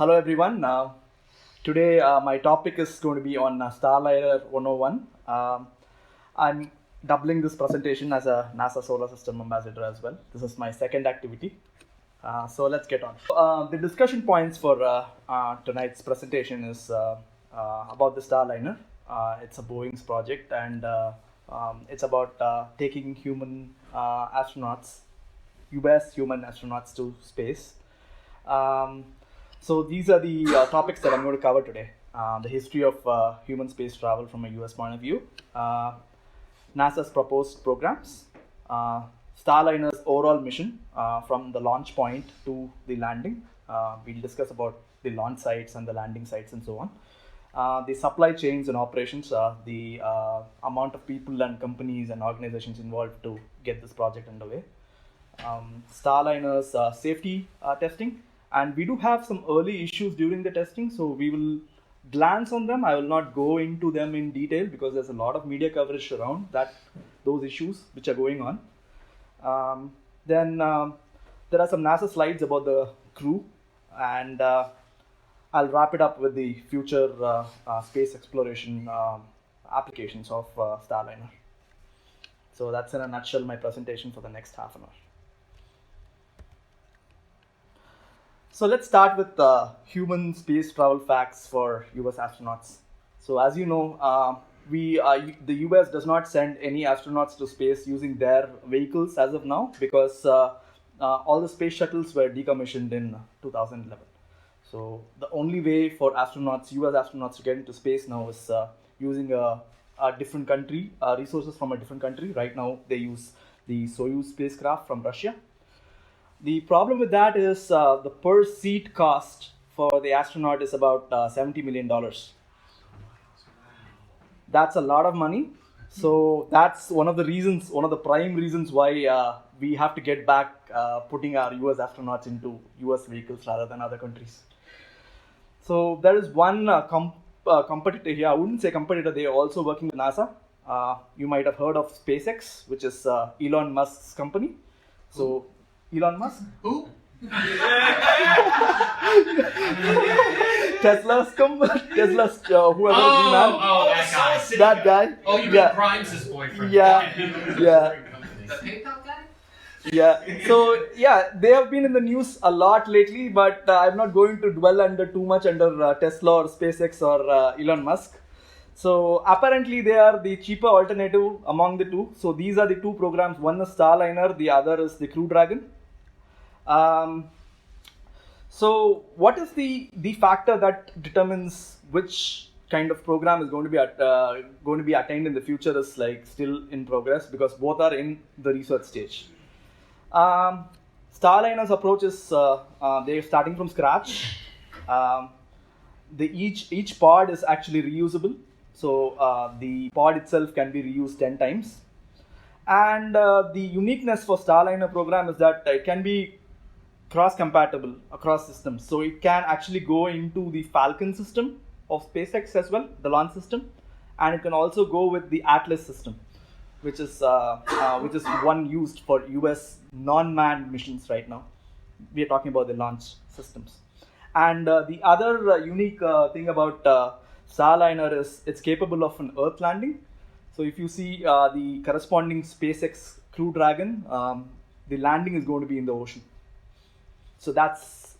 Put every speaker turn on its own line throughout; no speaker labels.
Hello everyone. Today my topic is going to be on Starliner 101. I'm doubling this presentation as a NASA Solar System Ambassador as well. This is my second activity. So let's get on. The discussion points for tonight's presentation is about the Starliner. It's a Boeing's project and it's about taking human astronauts, US human astronauts to space. So these are the topics that I'm going to cover today. The history of human space travel from a US point of view, NASA's proposed programs, Starliner's overall mission from the launch point to the landing. We'll discuss about the launch sites and the landing sites and so on. The supply chains and operations, the amount of people and companies and organizations involved to get this project underway. Starliner's safety testing. And we do have some early issues during the testing, so we will glance on them. I will not go into them in detail because there's a lot of media coverage around those issues which are going on. Then there are some NASA slides about the crew, and I'll wrap it up with the future space exploration applications of Starliner. So that's in a nutshell my presentation for the next half an hour. So let's start with human space travel facts for US astronauts. So as you know, the US does not send any astronauts to space using their vehicles as of now because all the space shuttles were decommissioned in 2011. So the only way for US astronauts to get into space now is using a different country, resources from a different country. Right now they use the Soyuz spacecraft from Russia. The problem with that is the per seat cost for the astronaut is about $70 million. That's a lot of money. So that's one of the prime reasons why we have to get back putting our US astronauts into US vehicles rather than other countries. So there is one competitor here. I wouldn't say competitor, they are also working with NASA. You might have heard of SpaceX, which is Elon Musk's company. So Elon Musk?
Who?
Tesla's whoever
that
guy.
Oh, you mean Grimes' boyfriend?
Yeah.
The PayPal guy?
Yeah. So yeah, they have been in the news a lot lately, but I'm not going to dwell too much under Tesla or SpaceX or Elon Musk. So apparently they are the cheaper alternative among the two. So these are the two programs. One is Starliner, the other is the Crew Dragon. So what is the factor that determines which kind of program is going to be attained in the future is like still in progress because both are in the research stage. Starliner's approach is they're starting from scratch. Each pod is actually reusable. So the pod itself can be reused 10 times. And the uniqueness for Starliner program is that it can be cross-compatible across systems. So it can actually go into the Falcon system of SpaceX as well, the launch system. And it can also go with the Atlas system, which is one used for US non-manned missions right now. We are talking about the launch systems. And the other unique thing about Starliner is it's capable of an Earth landing. So if you see the corresponding SpaceX Crew Dragon, the landing is going to be in the ocean. So that's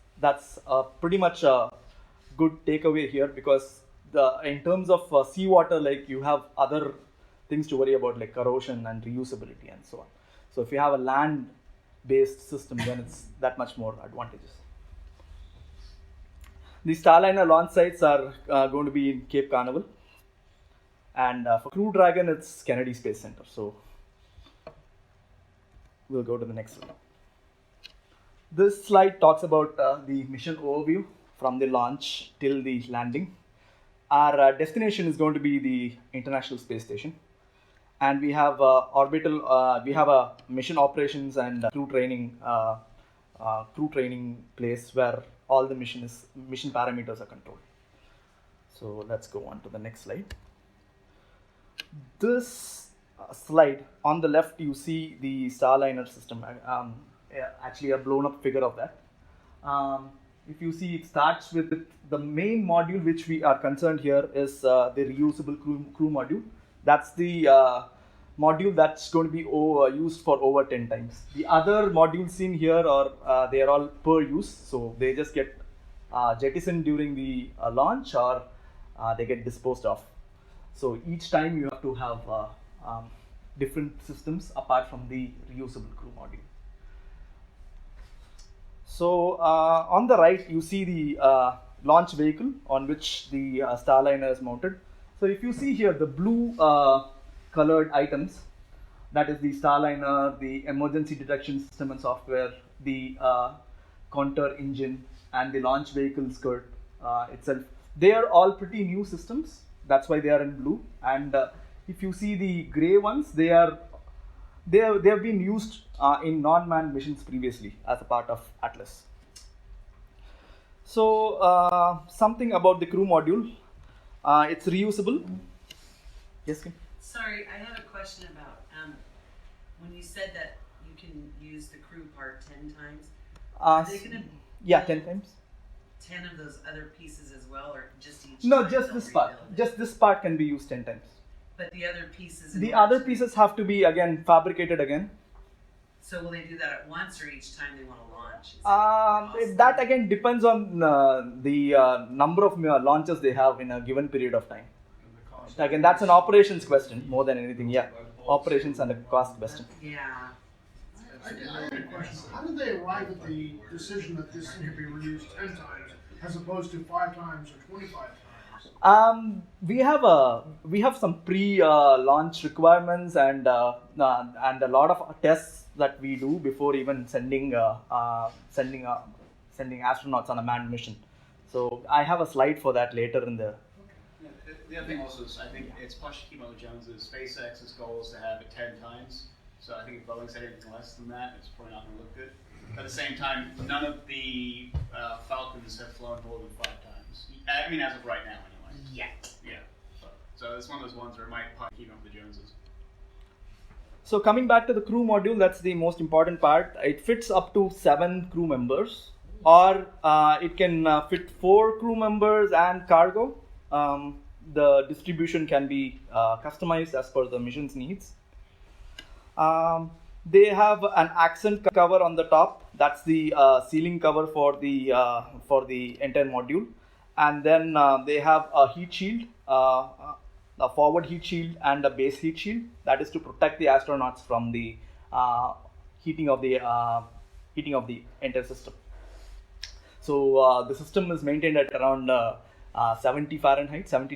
pretty much a good takeaway here because in terms of seawater, like you have other things to worry about like corrosion and reusability and so on. So if you have a land-based system, then it's that much more advantageous. The Starliner launch sites are going to be in Cape Canaveral. And for Crew Dragon, it's Kennedy Space Center. So we'll go to the next one. This slide talks about the mission overview from the launch till the landing. Our destination is going to be the International Space Station. And we have we have a mission operations and crew training place where all the mission parameters are controlled. So let's go on to the next slide. This slide on the left, you see the Starliner system. Actually, a blown up figure of that. if you see, it starts with the main module which we are concerned here is the reusable crew module. That's the module that's going to be used for over 10 times. The other modules seen here are they are all per use, so they just get jettisoned during the launch, or they get disposed of. So each time you have to have different systems apart from the reusable crew module. So on the right, you see the launch vehicle on which the Starliner is mounted. So if you see here, the blue colored items, that is the Starliner, the emergency detection system and software, the counter engine, and the launch vehicle skirt itself. They are all pretty new systems. That's why they are in blue. And if you see the gray ones, they have been used in non-manned missions previously as a part of Atlas. So something about the crew module. It's reusable. Yes, Kim?
Sorry, I have a question about when you said that you can use the crew part 10 times. Are they going to
yeah, 10 times.
10 of those other pieces as well, or just each?
No,
time
just
they'll
this part.
rebuild it?
Just this part can be used 10 times.
But the other pieces.
The other pieces have to be again fabricated again.
So will they do that at once, or each time they want to launch?
That again depends on the number of launches they have in a given period of time. Again, that's an operations question more than anything. Yeah, operations and a cost question.
Yeah.
I have a question. How did they arrive at the decision that this thing could be reused 10 times as opposed to 5 times or 25 times?
We have some pre-launch requirements and a lot of tests that we do before even sending astronauts on a manned mission. So I have a slide for that later in the.
The other thing also is, I think it's Kimo Jones's SpaceX's goal is to have it 10 times. So I think if Boeing said anything less than that, it's probably not going to look good. At the same time, none of the Falcons have flown more than 5 times. I mean, as of right now, anyway. Yeah. So it's one of those ones where it might keep up with the Joneses.
So coming back to the crew module, that's the most important part. It fits up to 7 crew members, or it can fit 4 crew members and cargo. The distribution can be customized as per the mission's needs. They have an accent cover on the top. That's the ceiling cover for the entire module, and then they have a heat shield, a forward heat shield, and a base heat shield. That is to protect the astronauts from the heating of the entire system. So the system is maintained at around 70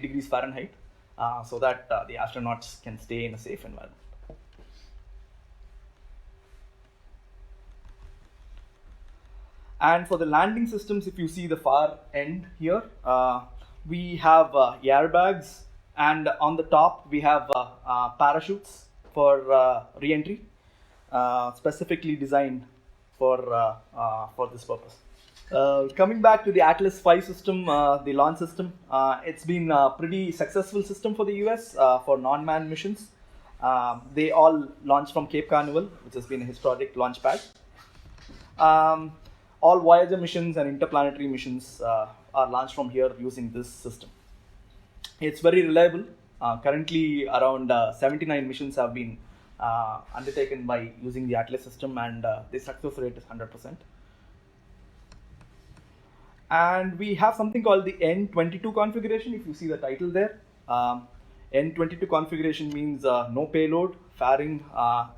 degrees Fahrenheit, so that the astronauts can stay in a safe environment. And for the landing systems, if you see the far end here, we have airbags, and on the top we have parachutes for re-entry, specifically designed for this purpose. Coming back to the Atlas V system, the launch system, it's been a pretty successful system for the US for non-manned missions. They all launch from Cape Canaveral, which has been a historic launch pad. All Voyager missions and interplanetary missions are launched from here using this system. It's very reliable. Currently, around 79 missions have been undertaken by using the Atlas system, and the success rate is 100%. And we have something called the N22 configuration. If you see the title there, N22 configuration means no payload, fairing,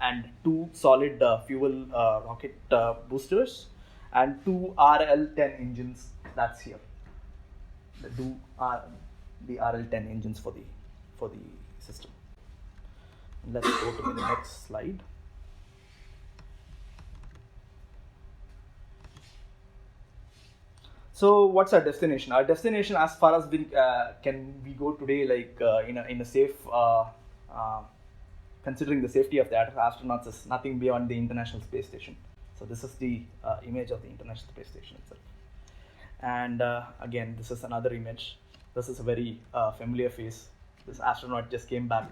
and 2 solid fuel rocket boosters, and 2 RL-10 engines. That's here. The RL-10 engines for the system. Let's go to the next slide. So what's our destination? Our destination, as far as can we go today, like in a safe, considering the safety of the astronauts, is nothing beyond the International Space Station. So this is the image of the International Space Station itself. And again, this is another image. This is a very familiar face. This astronaut just came back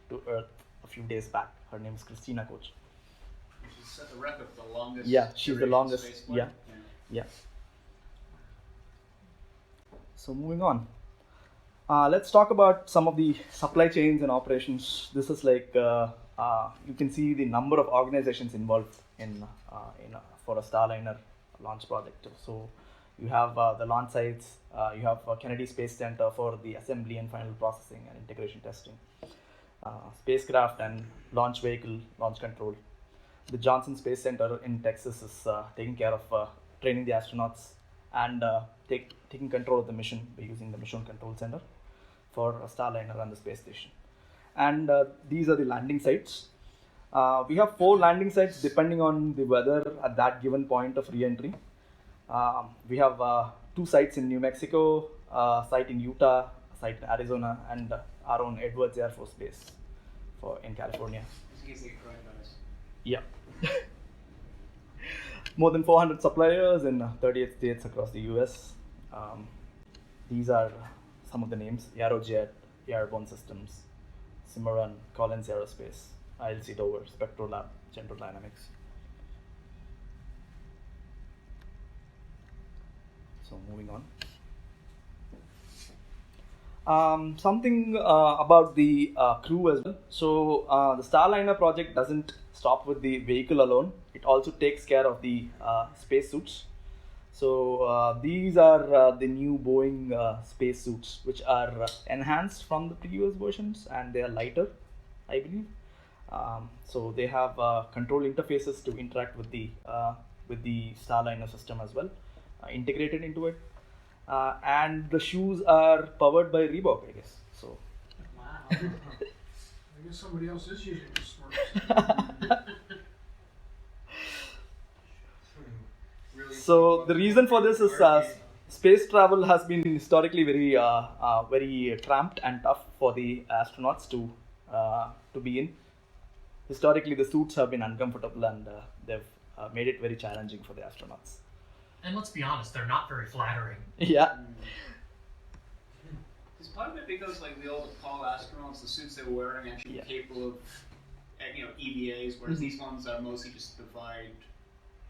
to Earth a few days back. Her name is Christina Koch.
She set the record for the longest.
Yeah, she's the longest.
space flight.
Yeah. So moving on. Let's talk about some of the supply chains and operations. This is like you can see the number of organizations involved in for a Starliner launch project. So you have the launch sites, you have Kennedy Space Center for the assembly and final processing and integration testing, spacecraft and launch vehicle launch control. The Johnson Space Center in Texas is taking care of training the astronauts and taking control of the mission by using the Mission Control Center for a Starliner and the space station. And these are the landing sites. We have 4 landing sites depending on the weather at that given point of re-entry. We have 2 sites in New Mexico, a site in Utah, a site in Arizona, and our own Edwards Air Force Base in California.
Just in case they get coronavirus.
Yeah. More than 400 suppliers in 38 states across the US. These are some of the names: Aerojet, Airborne Systems, Cimarron, Collins Aerospace, ILC Dover, Spectrolab, General Dynamics. So moving on. Something about the crew as well. So the Starliner project doesn't stop with the vehicle alone. It also takes care of the spacesuits. So these are the new Boeing spacesuits, which are enhanced from the previous versions, and they are lighter, I believe. So they have control interfaces to interact with the Starliner system as well, integrated into it. And the shoes are powered by Reebok, I guess. So.
Wow.
I guess somebody else is using the smarts.
So the reason for this is space travel has been historically very cramped and tough for the astronauts to be in. Historically, the suits have been uncomfortable, and they've made it very challenging for the astronauts.
And let's be honest, they're not very flattering.
Yeah.
Is part of it because like the old Apollo astronauts, the suits they were wearing actually capable of, EVAs, whereas these ones are mostly just divide.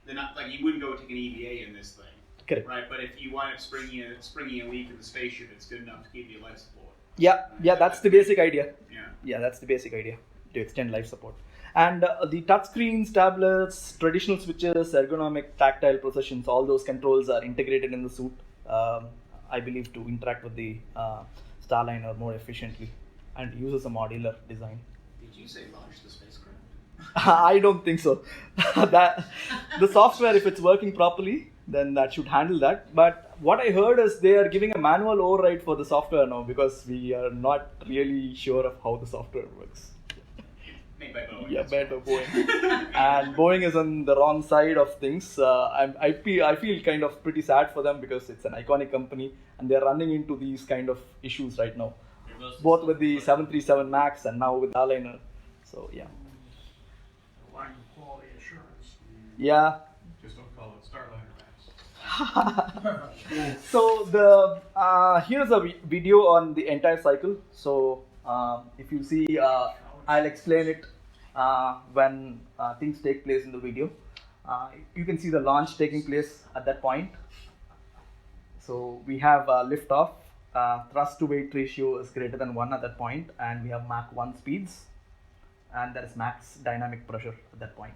They're not like you wouldn't go take an EVA in this thing,
Correct.
right? But if you wind up springing a leak in the spaceship, it's good enough to give you life support.
Yeah, that's the basic idea.
Yeah.
Yeah, that's the basic idea, to extend life support. And the touchscreens, tablets, traditional switches, ergonomic, tactile processions, all those controls are integrated in the suit, I believe, to interact with the Starliner more efficiently, and uses a modular design.
Did you say launch the spacecraft?
I don't think so. That the software, if it's working properly, then that should handle that. But what I heard is they are giving a manual override for the software now, because we are not really sure of how the software works.
Made by Boeing.
Yeah, made by Boeing. And Boeing is on the wrong side of things. I feel kind of pretty sad for them, because it's an iconic company and they're running into these kind of issues right now, both with the 737 MAX and now with Starliner. So yeah.
Lack of quality assurance.
Yeah.
Just don't call it Starliner Max.
So the here's a video on the entire cycle. So if you see, I'll explain it when things take place in the video. You can see the launch taking place at that point. So we have liftoff. Thrust to weight ratio is greater than 1 at that point, and we have Mach 1 speeds, and there is max dynamic pressure at that point.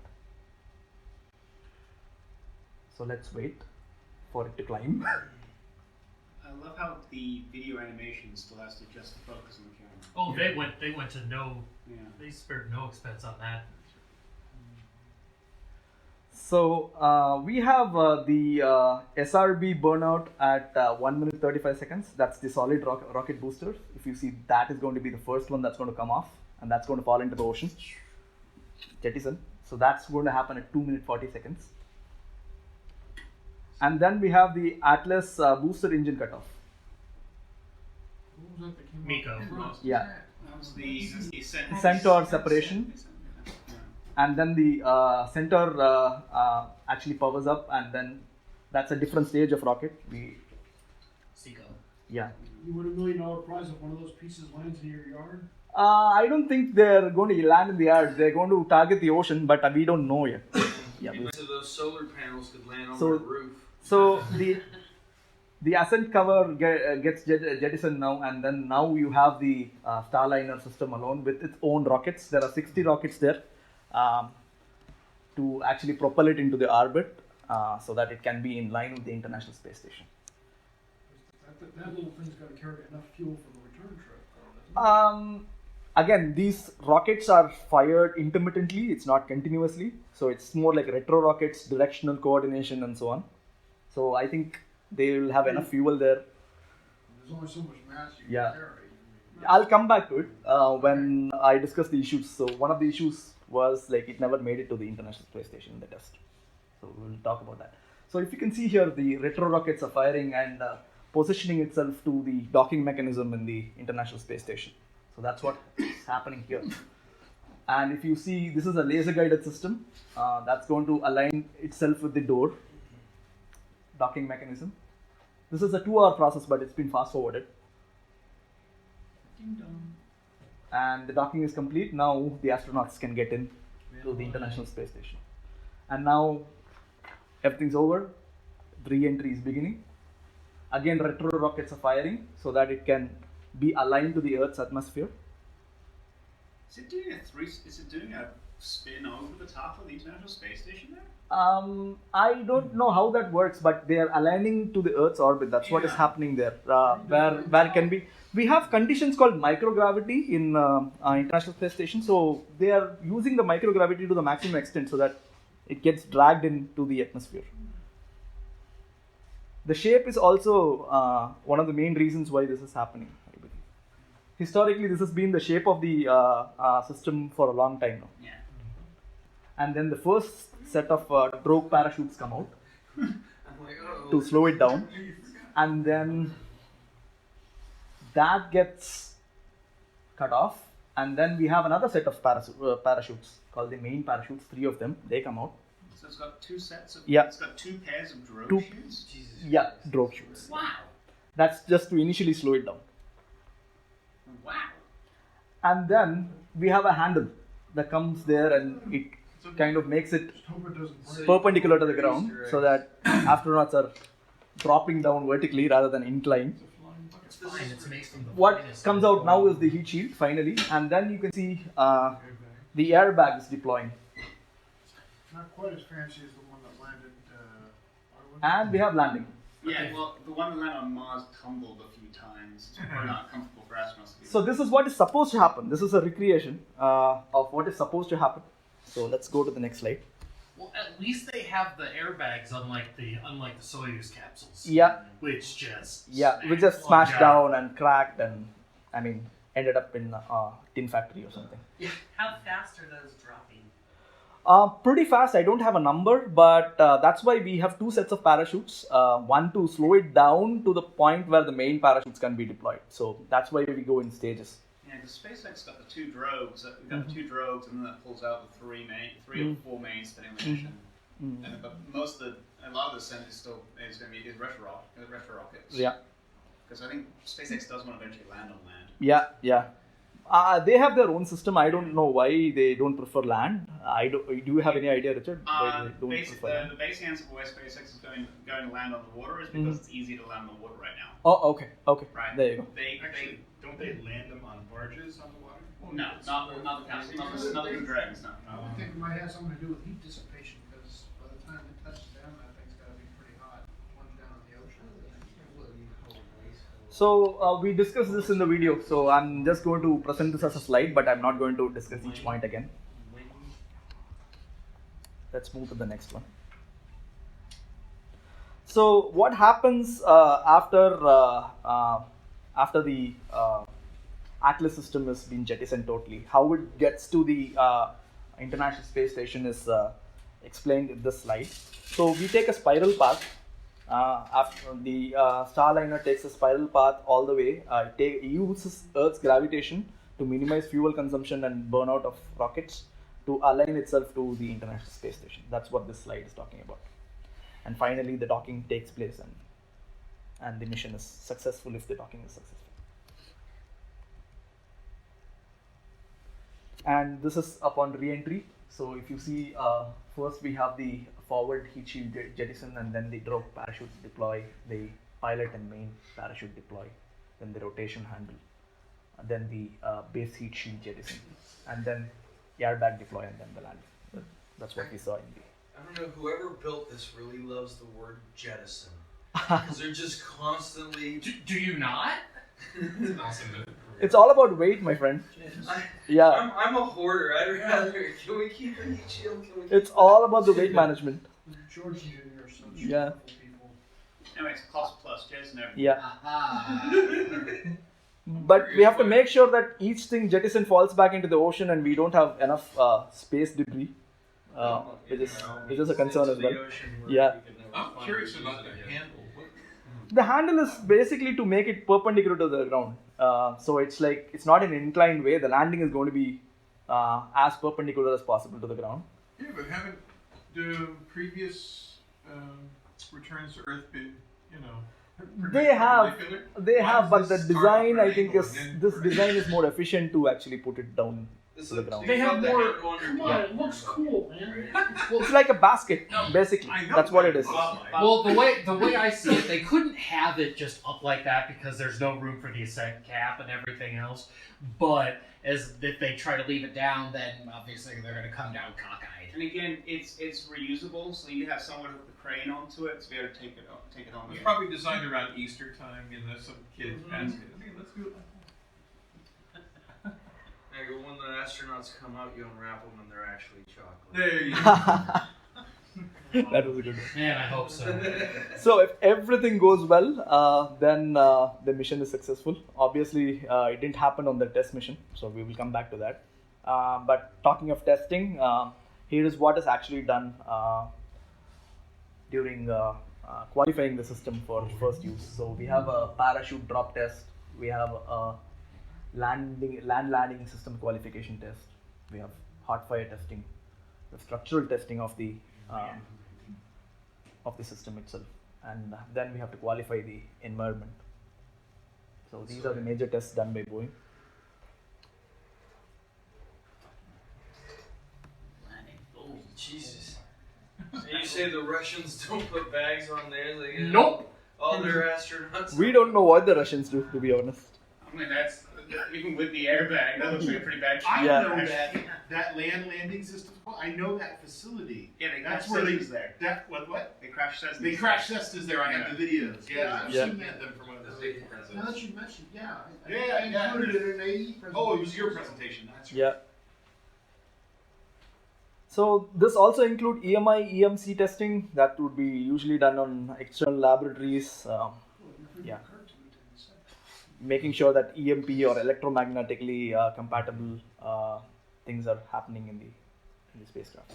So let's wait for it to climb.
I love how the video animation still has to adjust the focus on the camera.
Oh, they went to no.
Yeah.
They spared no expense on that.
So we have the SRB burnout at 1 minute 35 seconds. That's the solid rocket booster. If you see, that is going to be the first one that's going to come off, and that's going to fall into the ocean. Jettison. So that's going to happen at 2 minute 40 seconds. And then we have the Atlas booster engine cutoff.
Who was that that came
Miko.
up?
Yeah.
That was the
Centaur separation. And then the center actually powers up, and then that's a different stage of rocket.
Seagull.
Yeah.
You win $1 million prize if one of those pieces lands in your yard.
I don't think they're going to land in the yard. They're going to target the ocean, but we don't know yet. Yeah.
So those solar panels could land on
So-
the roof.
So the the ascent cover gets jettisoned now, and then now you have the Starliner system alone with its own rockets. There are 60 rockets there to actually propel it into the orbit so that it can be in line with the International Space Station.
That little thing's got to carry enough fuel for the return trip, though, doesn't it?
Again, these rockets are fired intermittently, it's not continuously. So it's more like retro rockets, directional coordination, and so on. So I think they will have enough fuel there.
There's only so much mass you
Yeah.
can carry.
I'll come back to it when I discuss the issues. So one of the issues was like it never made it to the International Space Station in the test. So we'll talk about that. So if you can see here, the retro rockets are firing and positioning itself to the docking mechanism in the International Space Station. So that's what is happening here. And if you see, this is a laser guided system that's going to align itself with the door docking mechanism. This is a 2-hour process, but it's been fast forwarded.
Ding dong.
And the docking is complete. Now the astronauts can get in to the International Space Station. And now everything's over. The re-entry is beginning. Again, retro rockets are firing so that it can be aligned to the Earth's atmosphere.
Is it doing a spin over the top of the International Space Station there?
I don't know how that works, but they are aligning to the Earth's orbit. That's what is happening there. Where it can be. We have conditions called microgravity in International Space Station. So they are using the microgravity to the maximum extent so that it gets dragged into the atmosphere. The shape is also one of the main reasons why this is happening. I believe. Historically, this has been the shape of the system for a long time now.
Yeah.
And then the first set of drogue parachutes come out to slow it down, and then that gets cut off, and then we have another set of parachutes called the main parachutes. 3 of them, they come out.
So it's got 2 sets of.
Yeah.
It's got 2 pairs of drogue
Two-
chutes.
Yeah, drogue chutes.
Wow.
That's just to initially slow it down.
Wow.
And then we have a handle that comes there, and it kind of makes it
Just hope it doesn't break.
perpendicular to the ground so that astronauts are dropping down vertically rather than inclined.
It's fine. It's made from the
What
finest
comes
of
out now is the heat shield finally, and then you can see the airbag is deploying,
Not quite as fancy as the one that landed.
and we have landing.
Yeah, well, the one that landed on Mars tumbled a few times. It's probably not comfortable for astronauts to be.
So this is what is supposed to happen. This is a recreation of what is supposed to happen. So let's go to the next slide.
Well, at least they have the airbags, unlike the Soyuz capsules.
Yeah,
Which just
we just smashed down and cracked, and I mean ended up in a tin factory or something.
How fast are those dropping?
Pretty fast. I don't have a number, but that's why we have 2 sets of parachutes. One to slow it down to the point where the main parachutes can be deployed. So that's why we go in stages.
Yeah, because SpaceX got the 2 drogues. We've got the 2 drogues, and then that pulls out the 3 or 4 main spinning the mission. And but a lot of the ascent is going to be retro rockets.
Yeah.
Because I think SpaceX does want to eventually land on land.
Yeah. They have their own system. I don't know why they don't prefer land. Do you have any idea, Richard? Why they don't prefer land?
The basic answer for why SpaceX is going to land on the water is because it's easy to land on the water right now.
Oh, okay.
Right.
There you go.
Actually, don't they land them on barges on the water?
No, not the capsule, not the Crew Dragons, no.
I think it might have something to do with heat dissipation because by the time it touches down, that thing's got to be pretty hot. Plunge down in the ocean.
So we discussed this in the video. So I'm just going to present this as a slide, but I'm not going to discuss each point again. Let's move to the next one. So what happens after the Atlas system has been jettisoned totally? How it gets to the International Space Station is explained in this slide. So we take a spiral path. After the Starliner takes a spiral path all the way. It uses Earth's gravitation to minimize fuel consumption and burnout of rockets to align itself to the International Space Station. That's what this slide is talking about. And finally, the docking takes place, and the mission is successful if the docking is successful. And this is upon re-entry. So if you see, first we have the forward heat shield jettison, and then the drogue parachute deploy. The pilot and main parachute deploy, then the rotation handle, then the base heat shield jettison, and then airbag deploy, and then the landing. That's what we saw in the.
I don't know, whoever built this really loves the word jettison. Because they're just constantly.
Do you not?
It's all about weight, my friend. Yeah.
I'm a hoarder. I'd rather. Can we keep the heat shield?
It's all about the weight management.
George and Junior are such
Yeah.
wonderful people.
Anyways, cost plus, Jason.
Yeah.
Aha.
But we have to make sure that each thing jettison falls back into the ocean and we don't have enough space debris, which is a concern as well. Yeah.
I'm curious about the handle.
The handle is basically to make it perpendicular to the ground. So it's like, it's not in an inclined way. The landing is going to be as perpendicular as possible to the ground.
Yeah, but haven't the previous returns to Earth been,
They have,
perpendicular?
but the
Why does this start
design,
off
I
at
think,
an
is
angle and
this
then
design is more efficient to actually put it down to the ground.
They have more.
Come on, it looks cool, man.
It's like a basket, basically.
I know
That's what it is.
Well, the way I see it, they couldn't have it just up like that because there's no room for the ascent cap and everything else. But as if they try to leave it down, then obviously they're going to come down cockeyed.
And again, it's reusable, so you have someone hook the crane onto it to be able to take it home.
It was
again.
probably designed around Easter time, some kids passed it. Okay, let's do it like that.
When the astronauts come out, you unwrap them and they're actually chocolate.
There you go.
That was a good one.
Man, I hope so.
So if everything goes well, then the mission is successful. Obviously, it didn't happen on the test mission, so we will come back to that. But talking of testing, here is what is actually done during qualifying the system for first use. So we have a parachute drop test. We have a land landing system qualification test. We have hot fire testing. The structural testing of the system itself, and then we have to qualify the environment. So these are the major tests done by Boeing.
Oh, Jesus. So you say the Russians don't put bags on there?
Nope.
All their astronauts?
We don't know what the Russians do, to be honest.
I mean, that's even with the airbag, that looks like a pretty bad
I
Yeah.
know that land landing system. I know that facility.
Yeah, they
That's
crash
where
testers there.
That what?
They crash testers.
They crash testers there. I have the videos. Yeah, I've
Yeah.
seen that. Them from one of the state
Now
presidents.
that you mentioned, yeah. I
Yeah.
included it in AE presentation.
Oh, it was your presentation. That's right.
Yeah. So this also include EMI, EMC testing that would be usually done on external laboratories. Yeah. Making sure that EMP or electromagnetically compatible things are happening in the spacecraft.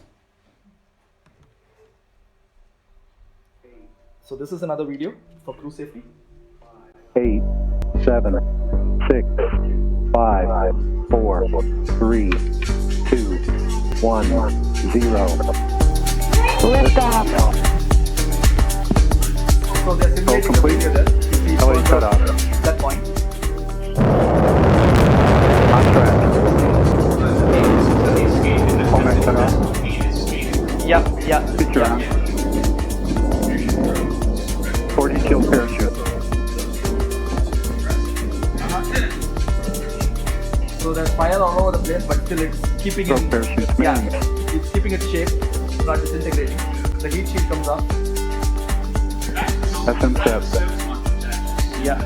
So this is another video for crew safety.
8, 7, 6, 5, 4, 3, 2, 1, 0. Liftoff.
So they're simulating the
complete.
video there. If we
How about you
further
cut off?
that point.
On track. Almost cut off.
Yeah.
Picture on. 40 kill parachute.
So there's fire all over the place, but still it's keeping
Throw
it.
parachutes.
Yeah,
Man.
it's keeping its shape, not disintegrating. The heat shield comes off.
SM7.
Yeah.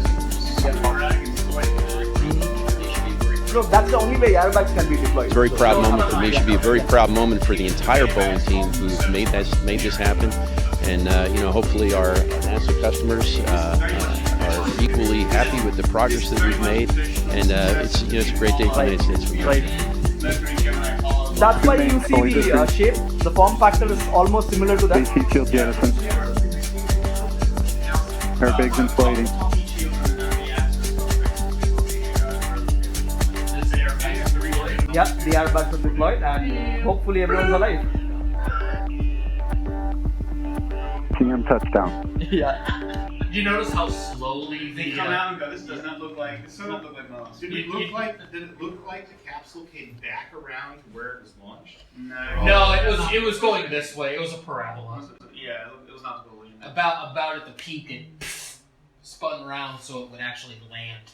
So that's the only way airbags can be deployed.
It's a very proud
So-
moment for me. It should be a very proud moment for the entire Boeing team who's made this happen. And hopefully our NASA customers are equally happy with the progress that we've made. And it's a great day for me. It's
Right. That's why you see the shape. The form factor is almost similar to
Base
that.
heat shield jettison. Airbags inflating.
Yeah, the airbags are deployed, and hopefully everyone's alive.
TM touchdown.
Yeah.
Did you notice how slowly
They
the
come out and go, this does not look like Mars.
Did it look like the capsule came back around to where it was launched?
No, it was going this way. It was a parabola.
Yeah, it was not the balloon.
About at the peak, spun around so it would actually land,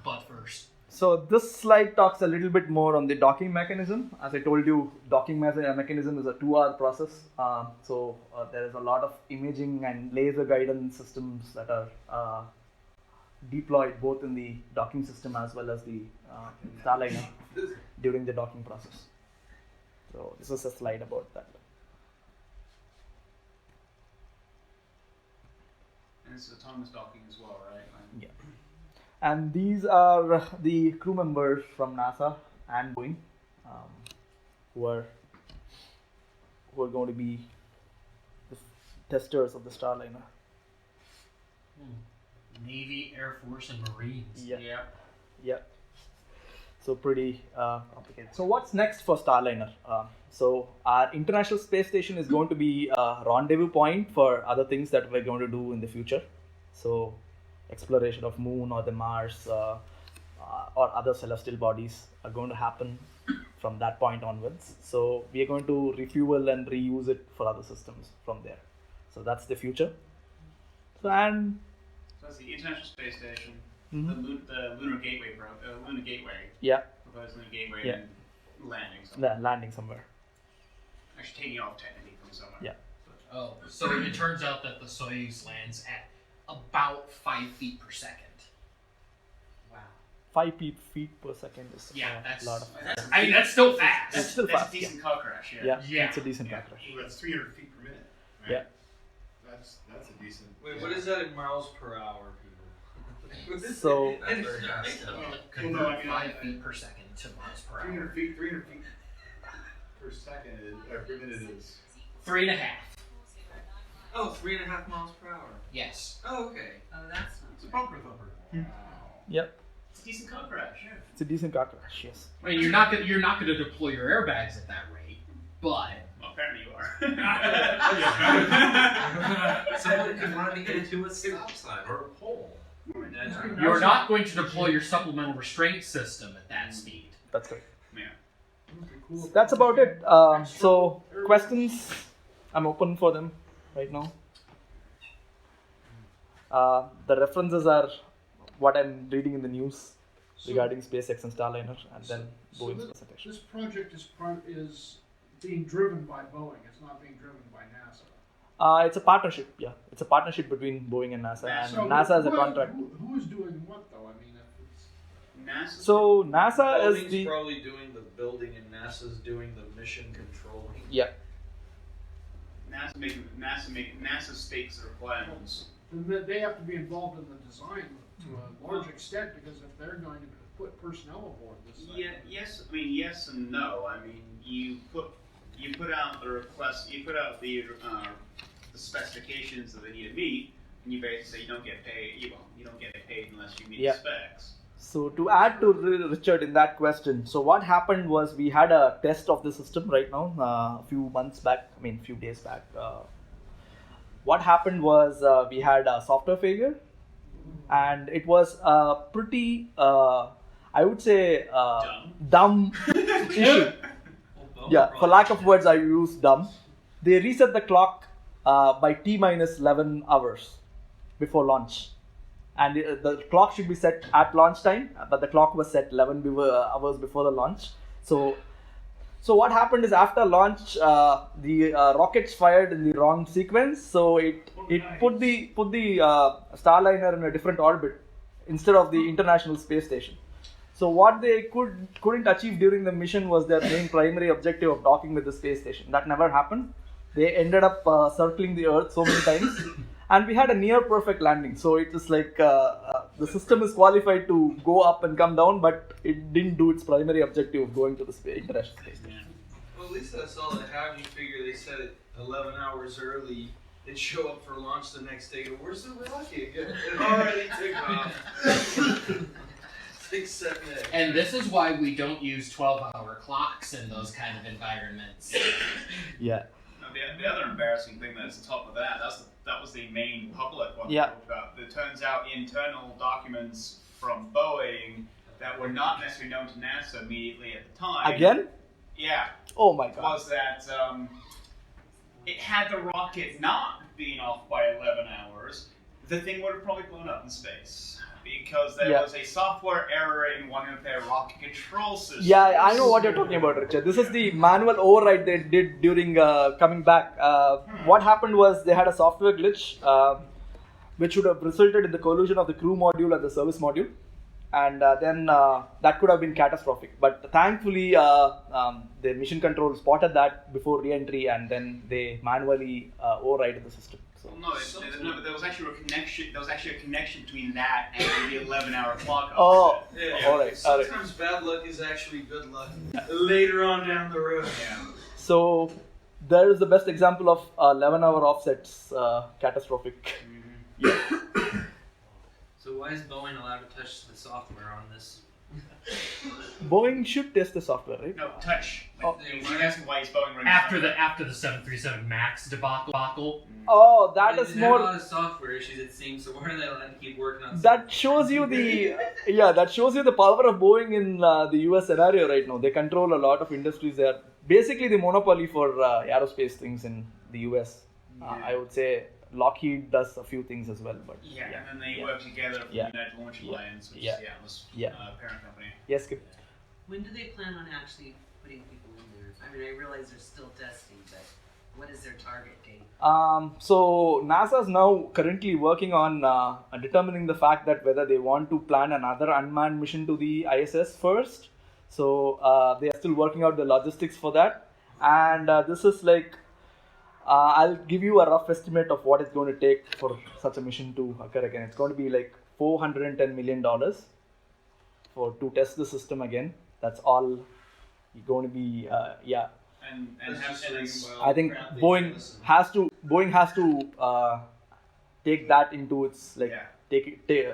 butt first.
So this slide talks a little bit more on the docking mechanism. As I told you, docking mechanism is a 2-hour process. So there is a lot of imaging and laser guidance systems that are deployed both in the docking system as well as the Starliner during the docking process. So this is a slide about that.
And it's autonomous docking as well, right?
Yeah. And these are the crew members from NASA and Boeing who are going to be the testers of the Starliner.
Navy, Air Force, and Marines.
Yeah. So pretty complicated. So what's next for Starliner? So our International Space Station is going to be a rendezvous point for other things that we're going to do in the future. So exploration of Moon or the Mars or other celestial bodies are going to happen from that point onwards. So we are going to refuel and reuse it for other systems from there. So that's the future. So
that's the International Space Station, the Lunar Gateway,
yeah,
proposed Lunar Gateway,
Yeah.
and landing somewhere.
Landing somewhere.
Actually taking off technically from somewhere.
Yeah.
Oh, so it turns out that the Soyuz lands at about 5 feet per second. Wow.
5 feet per second is
that's
a lot of.
that's still fast.
It's still
That's
fast.
a decent car crash,
Yeah.
It's a decent car crash.
Well, that's 300 feet per minute. Right?
Yeah.
That's a decent.
Wait, what is that in miles per hour, people?
So
That's very fast.
Convert
I mean,
5 feet per second to miles per hour.
300 feet per second or per minute is.
3.5.
Oh, 3.5 miles per hour.
Yes.
Oh, okay.
Oh, that's not.
It's a bumper thumper.
yep,
It's a decent car crash.
it's a decent car crash. Yes.
I mean, you're not gonna deploy your airbags at that rate, but
Well, apparently you are.
Someone could run into a stop sign or a pole.
you're not going to deploy your supplemental restraint system at that speed.
That's correct.
Yeah.
That's about it. So questions, I'm open for them right now. The references are what I'm reading in the news regarding SpaceX and Starliner, and then Boeing's presentation.
This project is being driven by Boeing. It's not being driven by NASA.
It's a partnership. Yeah, it's a partnership between Boeing and NASA, and
So
NASA has a
who-
contract.
Who is doing what, though? I mean, if it's
NASA.
So NASA
Boeing's
is the
probably doing the building and NASA's doing the mission controlling.
yeah.
NASA stakes the requirements.
then they have to be involved in the design to a large extent, because if they're going to put personnel aboard this thing.
Yeah, yes and no. I mean, you put out the request, you put out the specifications that they need to meet, and you basically say you don't get paid. You don't get paid unless you meet
Yeah.
the specs.
So to add to Richard in that question, so what happened was we had a test of the system right now a few days back. What happened was we had a software failure, and it was a pretty, I would say, dumb issue. Yeah, for lack of words, I use dumb. They reset the clock by T-minus 11 hours before launch. And the clock should be set at launch time, but the clock was set 11 hours before the launch. So what happened is after launch, the rockets fired in the wrong sequence. So it put the Starliner in a different orbit instead of the International Space Station. So what they couldn't achieve during the mission was their main primary objective of docking with the space station. That never happened. They ended up circling the Earth so many times. And we had a near perfect landing. So it was like the system is qualified to go up and come down, but it didn't do its primary objective of going to the International Space Station.
Well, at least that's all that happened. You figure they set it 11 hours early. They'd show up for launch the next day. Go, where's the rocket? It already took off. 6, 7 days.
And this is why we don't use 12-hour clocks in those kind of environments.
Yeah.
Now, the other embarrassing thing that's on top of that was the main public one.
Yeah.
About. It turns out internal documents from Boeing that were not necessarily known to NASA immediately at the time.
Again?
Yeah.
Oh my God.
Was that it had the rocket not being off by 11 hours, the thing would have probably blown up in space because there
Yeah.
was a software error in one of their rocket control systems.
Yeah, I know what you're talking about, Richard. This is the manual override they did during coming back. What happened was they had a software glitch, which would have resulted in the collision of the crew module and the service module, and then that could have been catastrophic. But thankfully, the mission control spotted that before re-entry, and then they manually override the system. So.
Well, no, but there was actually a connection. There was actually a connection between that and the 11-hour clock.
Oh,
Yeah.
all right.
Sometimes bad luck is actually good luck later on down the road.
Yeah.
So there is the best example of 11-hour offsets catastrophic.
So why is Boeing allowed to touch the software on this?
Boeing should test the software, right?
No, touch.
Oh.
You're asking why he's Boeing running
After the 737 Max debacle.
Oh, that
There's
is
a
more.
lot of software issues, it seems. So why are they allowed to keep working on?
That shows you the that shows you the power of Boeing in the US scenario right now. They control a lot of industries. They are basically the monopoly for aerospace things in the US. I would say Lockheed does a few things as well, but
and then they work together for the United Launch Alliance, which is the Atlas parent company.
Yes, good.
When do they plan on actually putting people in there? I mean, I realize they're still testing, but what is their target date?
So NASA is now currently working on determining the fact that whether they want to plan another unmanned mission to the ISS first. So they are still working out the logistics for that, and this is like I'll give you a rough estimate of what it's going to take for such a mission to occur again. It's going to be like $410 million to test the system again. That's all going to be
And
I think Boeing has to take that into its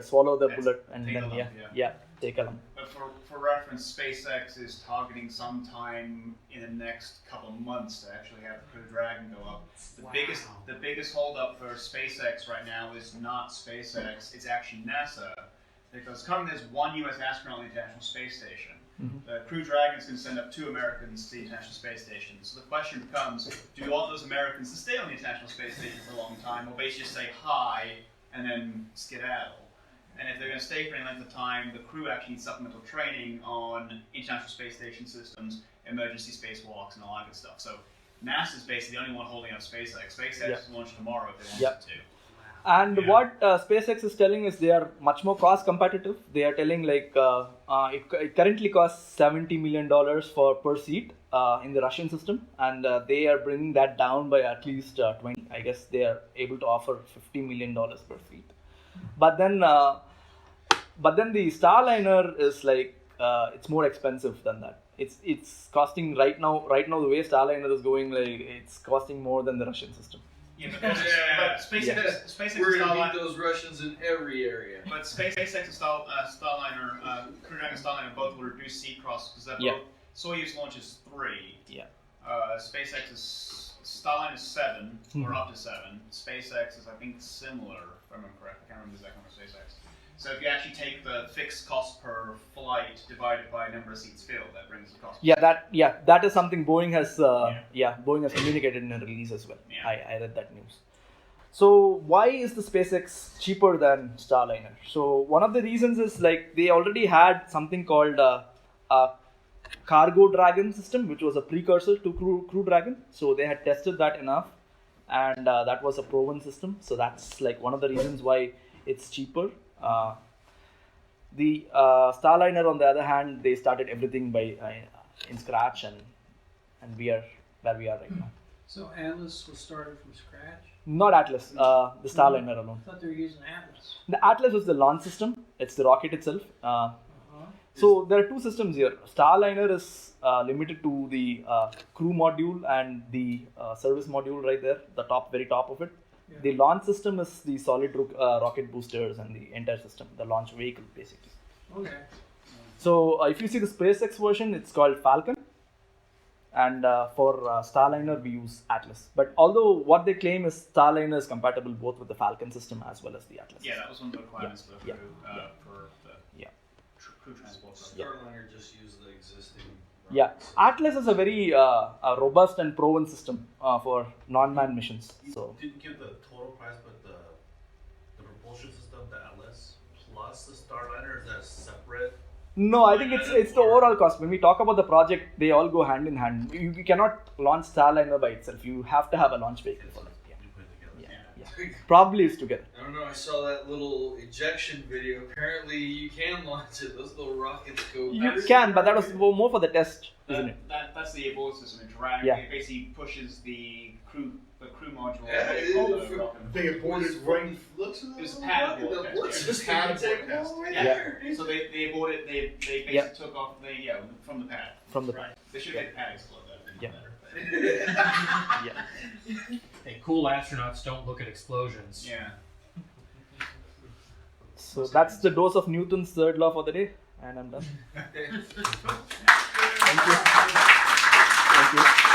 swallow the bullet and
take
then
a lump,
take a lump.
But for reference, SpaceX is targeting sometime in the next couple of months to actually have the Crew Dragon go up. The biggest holdup for SpaceX right now is not SpaceX, it's actually NASA, because currently there's one U.S. astronaut on the International Space Station. The Crew Dragon is going to send up 2 Americans to the International Space Station. So the question becomes, do you want those Americans to stay on the International Space Station for a long time, or basically just say hi and then skedaddle? And if they're going to stay for any length of time, the crew actually needs supplemental training on International Space Station systems, emergency spacewalks, and all that good stuff. So NASA is basically the only one holding up SpaceX. SpaceX will launch tomorrow if they wanted to.
And what SpaceX is telling is they are much more cost competitive. They are telling like it currently costs $70 million per seat in the Russian system, and they are bringing that down by at least 20. I guess they are able to offer $50 million per seat. But then the Starliner is like it's more expensive than that. It's costing right now the way Starliner is going, like it's costing more than the Russian system.
But SpaceX
We're
and
gonna
Starliner,
beat those Russians in every area.
but SpaceX and Starliner, Crew Dragon and Starliner both will reduce seat costs because they're both Soyuz launches 3. SpaceX Starliner is 7 or up to 7. SpaceX is I think similar, if I'm correct. I can't remember the exact number of SpaceX. So if you actually take the fixed cost per flight divided by number of seats filled, that brings the cost.
That is something Boeing has Boeing has communicated in a release as well. I read that news. So why is the SpaceX cheaper than Starliner? So one of the reasons is like they already had something called a Cargo Dragon system, which was a precursor to Crew Dragon. So they had tested that enough, and that was a proven system. So that's like one of the reasons why it's cheaper. The Starliner, on the other hand, they started everything by in scratch, and we are where we are right now.
So Atlas was started from scratch?
Not Atlas, the Starliner alone.
I thought they were using Atlas.
The Atlas is the launch system. It's the rocket itself. So there are two systems here. Starliner is limited to the crew module and the service module right there, the very top of it.
Yeah.
The launch system is the solid rocket boosters and the entire system, the launch vehicle basically.
Okay.
So if you see the SpaceX version, it's called Falcon. And for Starliner, we use Atlas. But although what they claim is Starliner is compatible both with the Falcon system as well as the Atlas.
Yeah, that was one of the requirements for the crew transport.
Starliner just used the existing.
Atlas is a very robust and proven system for non-manned missions.
You
So
didn't give the total price, but the propulsion system, the Atlas, plus the Starliner? Is that separate?
No, I think it's the overall cost. When we talk about the project, they all go hand in hand. You cannot launch Starliner by itself. You have to have a launch vehicle for that. Probably is together.
I don't know. I saw that little ejection video. Apparently, you can launch it. Those little rockets go.
You can, but that was more for the test, isn't it?
That's the abort system. It drag.
Yeah.
It basically pushes the crew module.
Yeah,
They aborted right.
Looks
It was pad abort test.
What's
It
this
was pad
thing
abort
take
test.
all the way
Yeah.
there?
So they aborted. They basically
Yeah.
took off from the pad.
From the
Right. They should get the pad explode. That would be
Yeah.
better.
Yeah.
Hey, cool astronauts don't look at explosions.
Yeah.
So that's the dose of Newton's third law for the day, and I'm done. Thank you. Thank you.